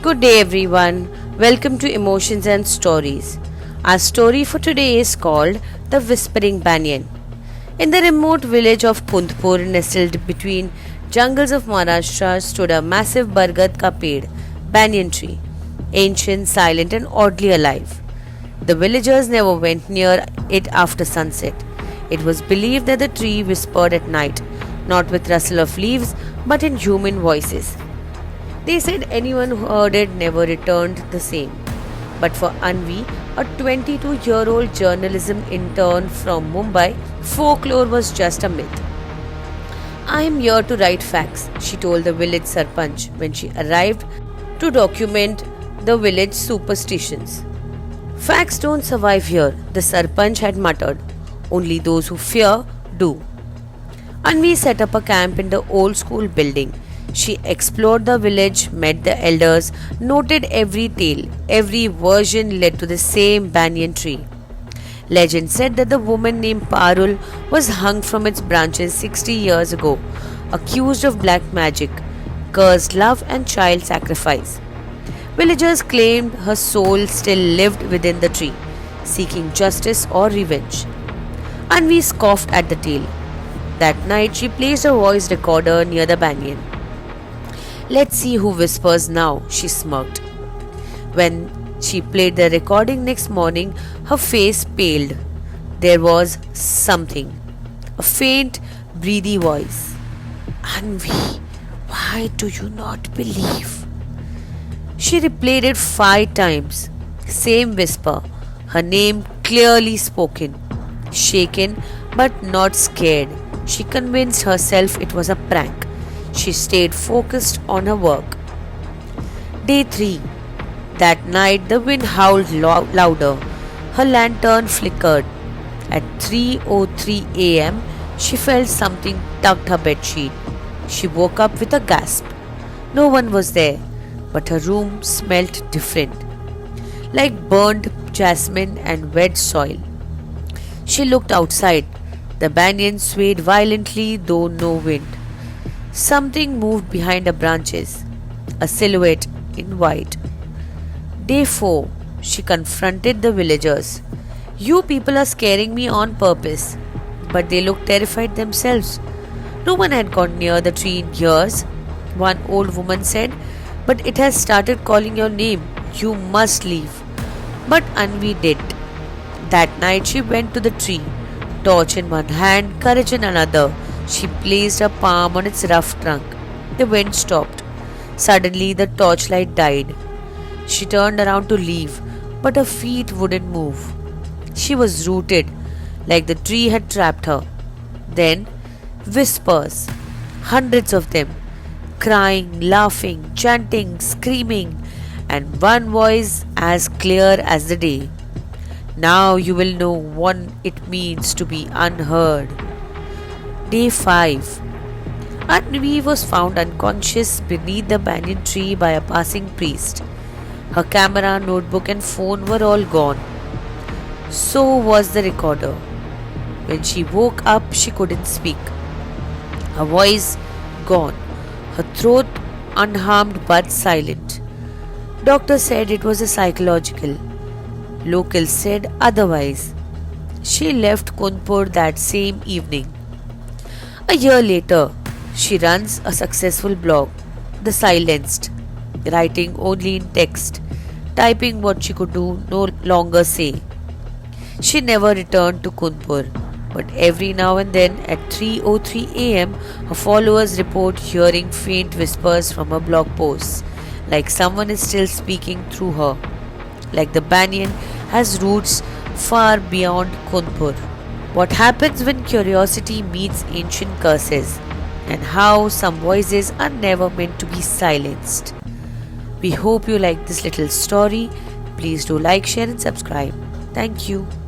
Good day, everyone. Welcome to Emotions and Stories. Our story for today is called The Whispering Banyan. In the remote village of Kundpur, nestled between jungles of Maharashtra, stood a massive Bargad ka ped, banyan tree, ancient, silent, and oddly alive. The villagers never went near it after sunset. It was believed that the tree whispered at night, not with rustle of leaves, but in human voices. They said anyone who heard it never returned the same. But for Anvi, a 22-year-old journalism intern from Mumbai, folklore was just a myth. I am here to write facts, she told the village sarpanch when she arrived to document the village superstitions. Facts don't survive here, the sarpanch had muttered. Only those who fear do. Anvi set up a camp in the old school building. She explored the village, met the elders, noted every tale. Every version led to the same banyan tree. Legend said that the woman named Parul was hung from its branches 60 years ago, accused of black magic, cursed love, and child sacrifice. Villagers claimed her soul still lived within the tree, seeking justice or revenge. Anvi scoffed at the tale. That night, she placed a voice recorder near the banyan. Let's see who whispers now, she smirked. When she played the recording next morning, her face paled. There was something. A faint, breathy voice. Anvi, why do you not believe? She replayed it 5 times. Same whisper. Her name clearly spoken. Shaken but not scared. She convinced herself it was a prank. She stayed focused on her work. Day 3. That night the wind howled louder. Her lantern flickered. At 3:03 a.m. she felt something tugged her bedsheet. She woke up with a gasp. No one was there, but her room smelt different, like burnt jasmine and wet soil. She looked outside. The banyan swayed violently, though no wind. Something moved behind the branches, a silhouette in white. Day 4, she confronted the villagers. You people are scaring me on purpose. But they looked terrified themselves. No one had gone near the tree in years. One old woman said, but it has started calling your name. You must leave. But Anvi did. That night she went to the tree, torch in one hand, courage in another. She placed her palm on its rough trunk. The wind stopped. Suddenly the torchlight died. She turned around to leave, but her feet wouldn't move. She was rooted, like the tree had trapped her. Then, whispers, hundreds of them, crying, laughing, chanting, screaming, and one voice as clear as the day. Now you will know what it means to be unheard. Day 5. Anvi was found unconscious beneath the banyan tree by a passing priest. Her camera, notebook, and phone were all gone. So was the recorder. When she woke up, she couldn't speak. Her voice gone, her throat unharmed but silent. Doctor said it was a psychological. Locals said otherwise. She left Kundpur that same evening. A year later, she runs a successful blog, The Silenced, writing only in text, typing what she could do no longer say. She never returned to Kundpur, but every now and then at 3:03 a.m. her followers report hearing faint whispers from her blog posts, like someone is still speaking through her, like the banyan has roots far beyond Kundpur. What happens when curiosity meets ancient curses, and how some voices are never meant to be silenced. We hope you like this little story. Please do like, share, and subscribe. Thank you.